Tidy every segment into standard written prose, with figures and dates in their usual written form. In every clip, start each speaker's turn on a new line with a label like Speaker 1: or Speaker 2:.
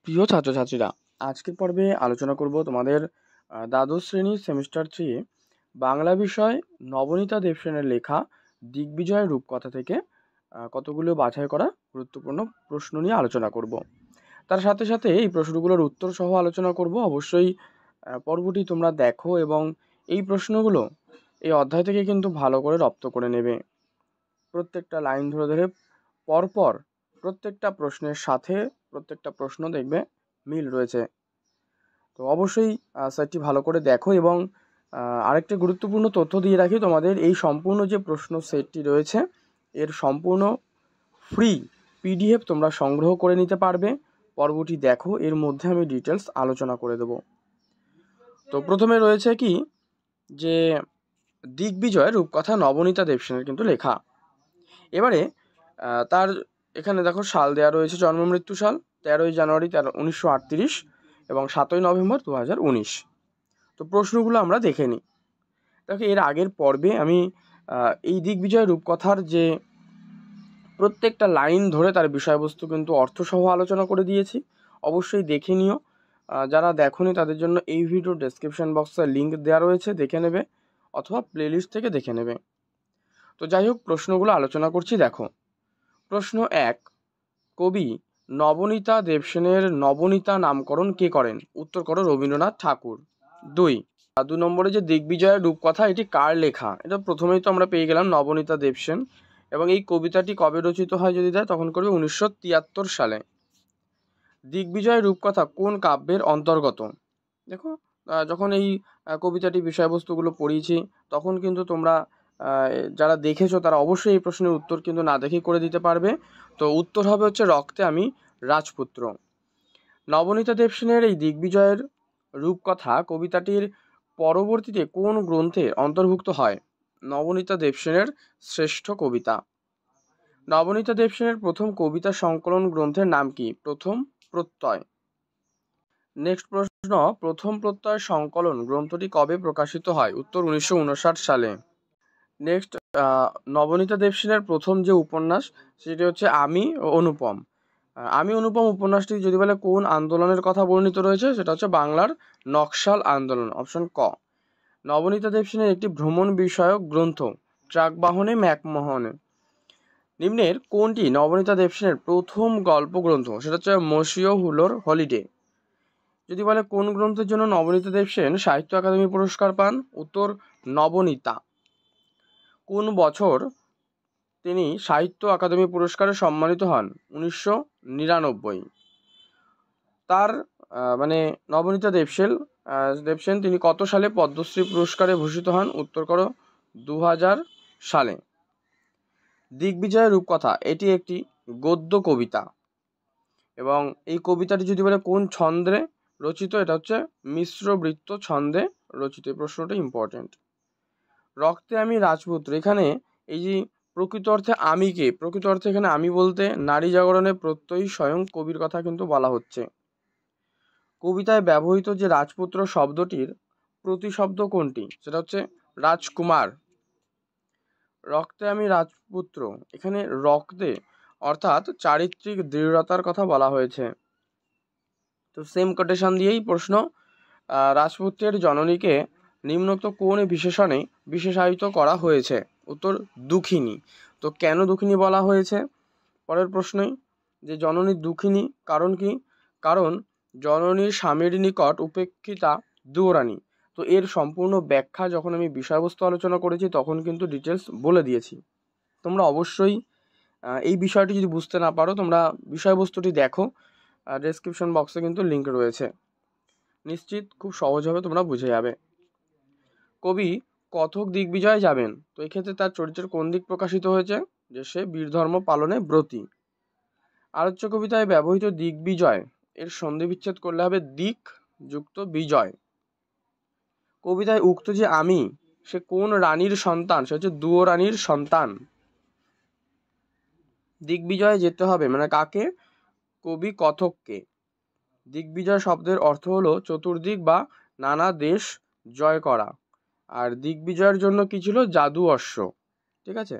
Speaker 1: প্রিয় ছাত্রছাত্রীরা, আজকের পর্বে আলোচনা করব তোমাদের দ্বাদশ শ্রেণীর সেমিস্টার 3 বাংলা বিষয় নবনীতা দেবসেনের লেখা দিগ্বিজয়ের রূপকথা থেকে কতগুলো বাছাই করা গুরুত্বপূর্ণ প্রশ্ন নিয়ে আলোচনা করব। তার সাথে সাথে এই প্রশ্নগুলোর উত্তর সহ আলোচনা করব। অবশ্যই পর্বটি তোমরা দেখো এবং এই প্রশ্নগুলো এই অধ্যায় থেকে কিন্তু ভালো করে রপ্ত করে নেবে। প্রত্যেকটা লাইন ধরে ধরে পরপর প্রত্যেকটা প্রশ্নের সাথে প্রত্যেকটা প্রশ্ন দেখবে মিল রয়েছে। তো অবশ্যই সেটটি ভালো করে দেখো এবং আরেকটা গুরুত্বপূর্ণ তথ্য দিয়ে রাখি, তোমাদের এই সম্পূর্ণ যে প্রশ্ন সেটটি রয়েছে এর সম্পূর্ণ ফ্রি পিডিএফ তোমরা সংগ্রহ করে নিতে পারবে। পর্বটি দেখো, এর মধ্যে আমি ডিটেলস আলোচনা করে দেব। তো প্রথমে রয়েছে কি যে দিগ্বিজয় রূপকথা নবনীতা দেবসেনের কিন্তু লেখা। এবারে তার এখানে দেখো সাল দেওয়া রয়েছে, জন্ম মৃত্যু সাল 13ই জানুয়ারি 1938 এবং 7ই নভেম্বর 2019। তো প্রশ্নগুলো আমরা দেখে নিই। দেখো, এর আগের পর্বে আমি এই দিগ্বিজয় রূপকথার যে প্রত্যেকটা লাইন ধরে তার বিষয়বস্তু কিন্তু অর্থসহ আলোচনা করে দিয়েছি। অবশ্যই দেখে নিও। যারা দেখোনি তাদের জন্য এই ভিডিও ডেসক্রিপশন বক্সে লিঙ্ক দেওয়া রয়েছে, দেখে নেবে, অথবা প্লেলিস্ট থেকে দেখে নেবে। তো যাই হোক, প্রশ্নগুলো আলোচনা করছি। দেখো, প্রশ্ন 1, কবি নবনীতা দেবসেনের নবনীতা নামকরণ কে করেন? উত্তর করো রবীন্দ্রনাথ ঠাকুর। 2 নম্বরে যে দিগ্বিজয়ের রূপকথা এটি কার লেখা? এটা প্রথমেই তো আমরা পেয়ে গেলাম, নবনীতা দেবসেন। এবং এই কবিতাটি কবে রচিত হয় যদি দেয়, তখন করবে 1973 সালে। দিগ্বিজয় রূপকথা কোন কাব্যের অন্তর্গত? দেখো, যখন এই কবিতাটি বিষয়বস্তুগুলো পড়িয়েছি তখন কিন্তু তোমরা যারা দেখেছো তারা অবশ্যই এই প্রশ্নের উত্তর কিন্তু না দেখেই করে দিতে পারবে। তো উত্তর হবে হচ্ছে রক্তে আমি রাজপুত্র। নবনীতা দেবসেনের এই দিগ্বিজয়ের রূপকথা কবিতাটির পরবর্তীতে কোন গ্রন্থে অন্তর্ভুক্ত হয়? নবনীতা দেবসেনের শ্রেষ্ঠ কবিতা। নবনীতা দেবসেনের প্রথম কবিতা সংকলন গ্রন্থের নাম কি? প্রথম প্রত্যয়। নেক্সট প্রশ্ন, প্রথম প্রত্যয় সংকলন গ্রন্থটি কবে প্রকাশিত হয়? উত্তর 1959 সালে। নেক্সট, নবনীতা দেবসেনের প্রথম যে উপন্যাস সেটি হচ্ছে আমি অনুপম। আমি অনুপম উপন্যাসটি যদি বলে কোন আন্দোলনের কথা বর্ণিত রয়েছে, সেটা হচ্ছে বাংলার নকশাল আন্দোলন, অপশন ক। নবনীতা দেবসেনের একটি ভ্রমণ বিষয়ক গ্রন্থ ট্রাকবাহনে ম্যাকমোহনে। নিম্নের কোনটি নবনীতা দেবসেনের প্রথম গল্প গ্রন্থ? সেটা হচ্ছে মসিও হুলোর হলিডে। যদি বলে কোন গ্রন্থের জন্য নবনীতা দেবসেন সাহিত্য একাডেমি পুরস্কার পান? উত্তর নবনীতা। কোন বছর তিনি সাহিত্য একাডেমি পুরস্কারে সম্মানিত হন? 1999। তার নবনীতা দেবসেন তিনি কত সালে পদ্মশ্রী পুরস্কারে ভূষিত হন? উত্তর করো 2000 সালে। দিগ্বিজয় রূপকথা এটি একটি গদ্য কবিতা এবং এই কবিতাটি যদি বলে কোন ছন্দে রচিত, এটা হচ্ছে মিশ্র বৃত্ত ছন্দে রচিত। এই প্রশ্নটা ইম্পর্টেন্ট। রক্তে আমি রাজপুত্র, এখানে এই যে প্রকৃত অর্থে আমি কে? প্রকৃত অর্থে এখানে আমি বলতে নারী জাগরণে প্রত্যয়ী স্বয়ং কবির কথা কিন্তু বলা হচ্ছে। কবিতায় ব্যবহৃত যে রাজপুত্র শব্দটির প্রতিশব্দ কোনটি? সেটা হচ্ছে রাজকুমার। রক্তে আমি রাজপুত্র, এখানে রক্তে অর্থাৎ চারিত্রিক দৃঢ়তার কথা বলা হয়েছে। তো সেম কোটেশন দিয়েই প্রশ্ন, রাজপুত্রের জননীকে নিম্নোক্ত কোন বিশেষণে বিশেষায়িত করা হয়েছে? উত্তর দুঃখিনী। তো কেন দুঃখিনী বলা হয়েছে? পরের প্রশ্নই যে জননী দুঃখিনী কারণ কি? কারণ জননীর স্বামীর নিকট উপেক্ষিতা দুয়োরানী। তো এর সম্পূর্ণ ব্যাখ্যা যখন আমি বিষয়বস্তু আলোচনা করেছি তখন কিন্তু ডিটেলস বলে দিয়েছি। তোমরা অবশ্যই এই বিষয়টি যদি বুঝতে না পারো তোমরা বিষয়বস্তুটি দেখো, ডেসক্রিপশন বক্সে কিন্তু লিঙ্ক রয়েছে, নিশ্চিত খুব সহজভাবে তোমরা বুঝে যাবে। কবি কথক দিগ্বিজয় যাবেন, তো এক্ষেত্রে তার চরিত্রের কোন দিক প্রকাশিত হয়েছে? যে সে বীরধর্ম পালনে ব্রতী। আলোচ্য কবিতায় ব্যবহৃত দিগ্বিজয় এর সন্ধি বিচ্ছেদ করলে হবে দিক যুক্ত বিজয়। কবিতায় উক্ত যে আমি, সে কোন রানীর সন্তান? সে হচ্ছে দুয়ো রানীর সন্তান। দিগ্বিজয়ে যেতে হবে কাকে? কবি কথককে। দিগ্বিজয় শব্দের অর্থ হলো চতুর্দিক বা নানা দেশ জয় করা। আর দিগ্বিজয়ের জন্য কি ছিল? জাদু অশ্ব। ঠিক আছে।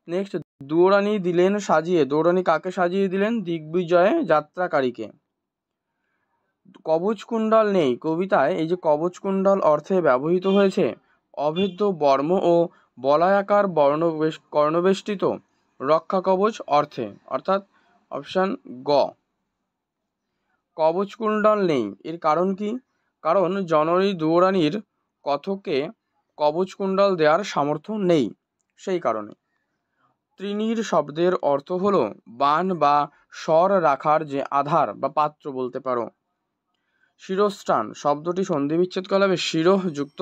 Speaker 1: নেক্সট, দুয়োরানী দিলেন সাজিয়ে, দুয়োরানী কাকে সাজিয়ে দিলেন? দিগ্বিজয়ে যাত্রাকারীকে। কবচকুণ্ডল নেই কবিতায় এই যে কবচকুণ্ডল অর্থে ব্যবহৃত হয়েছে অভেদ্য বর্ম ও বলয়াকার কর্ণবেষ্টিত রক্ষা কবচ অর্থে, অর্থাৎ অপশান গ। কবচকুণ্ডল নেই এর কারণ কি? কারণ জননী দুয়োরানীর কথকে কবচকুণ্ডল দেওয়ার সামর্থ্য নেই, সেই কারণে। তৃণীর শব্দের অর্থ হলো বান বা স্বর রাখার যে আধার বা পাত্র বলতে পারো। শিরস্ত্রাণ শব্দটি সন্ধি বিচ্ছেদ করা হবে শিরোহ যুক্ত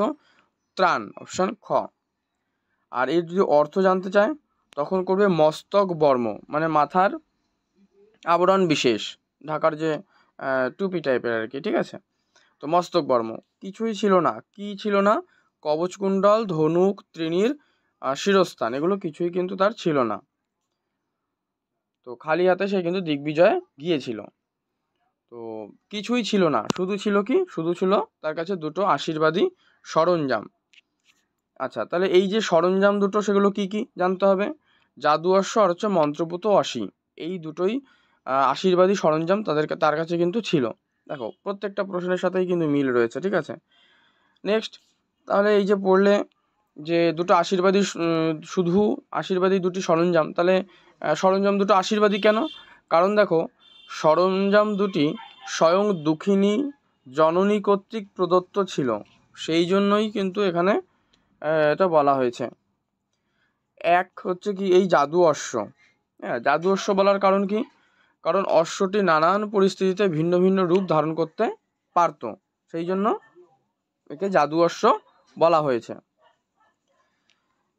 Speaker 1: ত্রাণ, অপশান খ। আর এর যদি অর্থ জানতে চায় তখন করবে মস্তক বর্ম, মানে মাথার আবরণ বিশেষ, ঢাকার যে টুপি টাইপের আর কি, ঠিক আছে। তো মস্তক বর্ম কিছুই ছিল না, কি ছিল না? কবচকুণ্ডল, ধনুক, তৃণীর শিরস্থান, এগুলো কিছুই কিন্তু তার ছিল না। তো খালি হাতে সে কিন্তু দিগ্বিজয়ে গিয়েছিল। তো কিছুই ছিল না, শুধু ছিল কি? শুধু ছিল তার কাছে দুটো আশীর্বাদী সরঞ্জাম। আচ্ছা, তাহলে এই যে সরঞ্জাম দুটো সেগুলো কি কি জানতে হবে। জাদু অশ্ব আর হচ্ছে মন্ত্রপুত অসি, এই দুটোই আশীর্বাদী সরঞ্জাম তার কাছে কিন্তু ছিল। দেখো প্রত্যেকটা প্রশ্নের সাথেই কিন্তু মিল রয়েছে, ঠিক আছে। নেক্সট, তাহলে এই যে পড়লে যে দুটো আশীর্বাদী, শুধু আশীর্বাদী দুটি সরঞ্জাম, তাহলে সরঞ্জাম দুটো আশীর্বাদী কেন? কারণ দেখো সরঞ্জাম দুটি স্বয়ং দুঃখিনী জননী কর্তৃক প্রদত্ত ছিল, সেই জন্যই কিন্তু এখানে এটা বলা হয়েছে। এক হচ্ছে কি এই জাদু অশ্ব, হ্যাঁ জাদু অশ্ব বলার কারণ কি? কারণ অশ্বটি নানান পরিস্থিতিতে ভিন্ন ভিন্ন রূপ ধারণ করতে পারত, সেই জন্য একে জাদু অশ্ব বলা হয়েছে।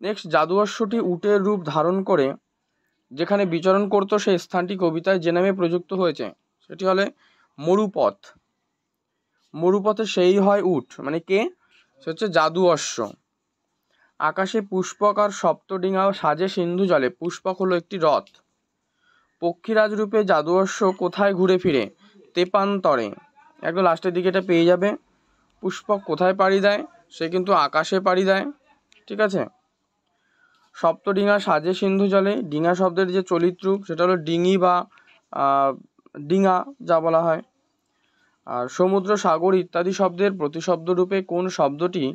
Speaker 1: নেক্সট, জাদু অশ্বটি উটের রূপ ধারণ করে যেখানে বিচরণ করতো সেই স্থানটি কবিতায় যে নামে প্রযুক্ত হয়েছে সেটি হলে মরুপথ। মরুপথে সেই হয় উট, মানে কে? সে হচ্ছে জাদু অশ্ব। আকাশে পুষ্পক আর সপ্তডিঙা সাজে সিন্ধু জলে, পুষ্পক হলো একটি রথ। পক্ষীরাজ রূপে জাদু অশ্ব কোথায় ঘুরে ফিরে? তেপান্তরে। একদম লাস্টের দিকে এটা পেয়ে যাবে। পুষ্পক কোথায় পাড়ি দেয়? সে কিন্তু আকাশে পাড়ি দেয়, ঠিক আছে। সপ্তডিঙা সাজে সিন্ধু জলে, ডিঙা শব্দের যে চলিত রূপ সেটা হলো ডিঙি বা ডিঙা যা বলা হয়। আর সমুদ্র, সাগর ইত্যাদি শব্দের প্রতিশব্দ রূপে কোন শব্দটি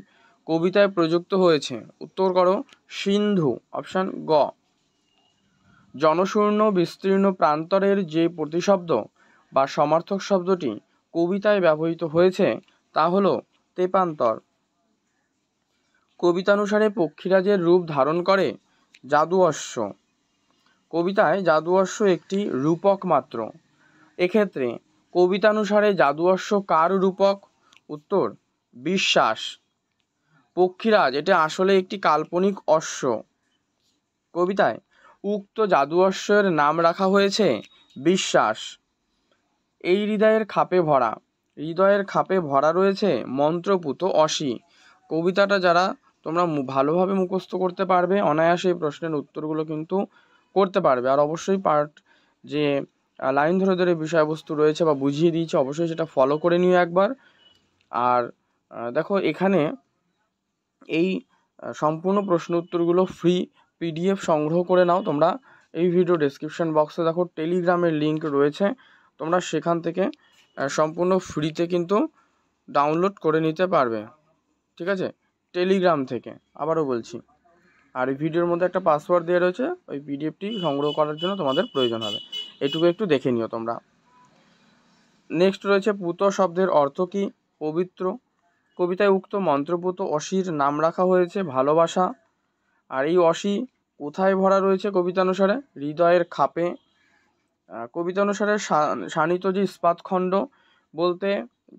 Speaker 1: কবিতায় প্রযুক্ত হয়েছে? উত্তর করো সিন্ধু, অপশান গ। জনশূন্য বিস্তীর্ণ প্রান্তরের যে প্রতিশব্দ বা সমার্থক শব্দটি কবিতায় ব্যবহৃত হয়েছে তা হলো তেপান্তর। কবিতানুসারে পক্ষীরাজের রূপ ধারণ করে জাদু অশ্ব। কবিতায় জাদু অশ্ব একটি রূপক মাত্র। এক্ষেত্রে কবিতানুসারে জাদু অশ্ব কার রূপক? উত্তর বিশ্বাস। পক্ষীরাজ এটা আসলে একটি কাল্পনিক অশ্ব। কবিতায় উক্ত জাদু অশ্বের নাম রাখা হয়েছে বিশ্বাস। এই হৃদয়ের খাপে ভরা রয়েছে মন্ত্রপুত অসি। কবিতাটা যারা তোমরা ভালোভাবে মুখস্থ করতে পারবে অনায়াসে এই প্রশ্নের উত্তরগুলো কিন্তু করতে পারবে। আর অবশ্যই যে লাইন ধরে ধরে বিষয়বস্তু রয়েছে বা বুঝিয়ে দিয়েছে অবশ্যই সেটা ফলো করে নিও একবার। আর দেখো এখানে এই সম্পূর্ণ প্রশ্ন উত্তরগুলো ফ্রি পিডিএফ সংগ্রহ করে নাও তোমরা। এই ভিডিও ডেসক্রিপশন বক্সে দেখো টেলিগ্রামের লিঙ্ক রয়েছে, তোমরা সেখান থেকে সম্পূর্ণ ফ্রিতে কিন্তু ডাউনলোড করে নিতে পারবে, ঠিক আছে, টেলিগ্রাম থেকে। আবারও বলছি, আর এই ভিডিওর মধ্যে একটা পাসওয়ার্ড দেওয়া রয়েছে, ওই পিডিএফটি সংগ্রহ করার জন্য তোমাদের প্রয়োজন হবে, এটুকু একটু দেখে নিও তোমরা। নেক্সট রয়েছে পুত শব্দের অর্থ কি? পবিত্র। কবিতায় উক্ত মন্ত্রপুত অসির নাম রাখা হয়েছে ভালোবাসা। আর এই অসি কোথায় ভরা রয়েছে কবিতানুসারে? হৃদয়ের খাপে। কবিতানুসারে শানিত যে ইস্পাতখণ্ড বলতে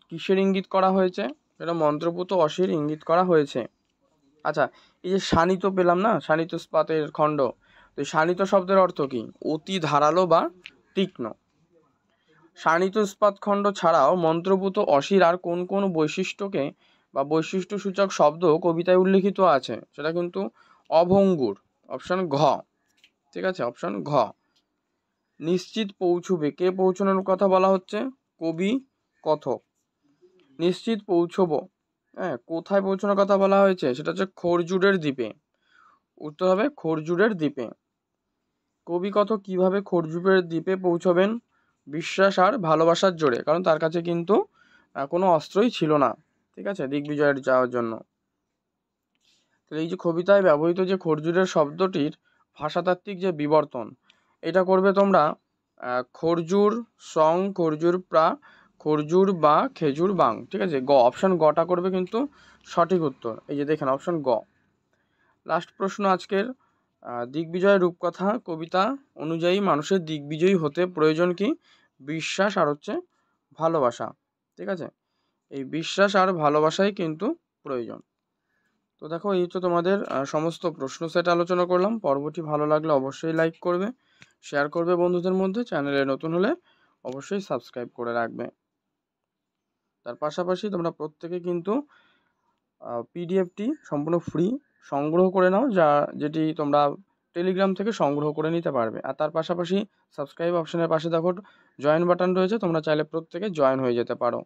Speaker 1: কিসের ইঙ্গিত করা হয়েছে? এটা মন্ত্রপুত অসির ইঙ্গিত করা হয়েছে। আচ্ছা, এই যে শানিত পেলাম না, শানিত ইস্পাতের খণ্ড, তো শানিত শব্দের অর্থ কি? অতি ধারালো বা তীক্ষ্ণ। শানিত ইস্পাত খণ্ড ছাড়াও মন্ত্রপুত অসির আর কোন কোন বৈশিষ্ট্যকে বা বৈশিষ্ট্যসূচক শব্দ কবিতায় উল্লিখিত আছে? সেটা কিন্তু অভঙ্গুর, অপশান ঘ, ঠিক আছে, অপশান ঘ। নিশ্চিত পৌঁছবে, কে পৌঁছানোর কথা বলা হচ্ছে? কবি কথক। নিশ্চিত পৌঁছবো, হ্যাঁ কোথায় পৌঁছানোর কথা বলা হয়েছে? সেটা হচ্ছে খরজুরের দ্বীপে। উত্তর হবে খরজুরের দ্বীপে। কবি কথক কিভাবে খরজুরের দ্বীপে পৌঁছবেন? বিশ্বাস আর ভালোবাসার জোরে, কারণ তার কাছে কিন্তু কোনো অস্ত্রই ছিল না, ঠিক আছে, দিগ্বিজয়ের যাওয়ার জন্য। তাহলে এই যে কবিতায় ব্যবহৃত যে খরজুরের শব্দটির ভাষাতাত্ত্বিক যে বিবর্তন, এটা করবে তোমরা খরজুর সং, খরজুর প্রা, খরজুর বা, খেজুর বাং, ঠিক আছে। অপশান গটা করবে কিন্তু সঠিক উত্তর। এই যে দেখেন অপশান গ। লাস্ট প্রশ্ন আজকের, দিগ্বিজয় রূপকথা কবিতা অনুযায়ী মানুষের দিগ্বিজয়ী হতে প্রয়োজন কি? বিশ্বাস আর হচ্ছে ভালোবাসা, ঠিক আছে। এই বিশ্বাস আর ভালোবাসাই কিন্তু প্রয়োজন। তো দেখো, এই তো তোমাদের সমস্ত প্রশ্ন সেট আলোচনা করলাম। পর্বটি ভালো লাগলে অবশ্যই লাইক করবে, শেয়ার করবে বন্ধুদের মধ্যে, চ্যানেলে নতুন হলে অবশ্যই সাবস্ক্রাইব করে রাখবে। তার পাশাপাশি তোমরা প্রত্যেকে কিন্তু পিডিএফটি সম্পূর্ণ ফ্রি সংগ্রহ করে নাও, যেটি তোমরা টেলিগ্রাম থেকে সংগ্রহ করে নিতে পারবে। আর তার পাশাপাশি সাবস্ক্রাইব অপশনের পাশে দেখো জয়েন বাটন রয়েছে, তোমরা চাইলে প্রত্যেকে জয়েন হয়ে যেতে পারো।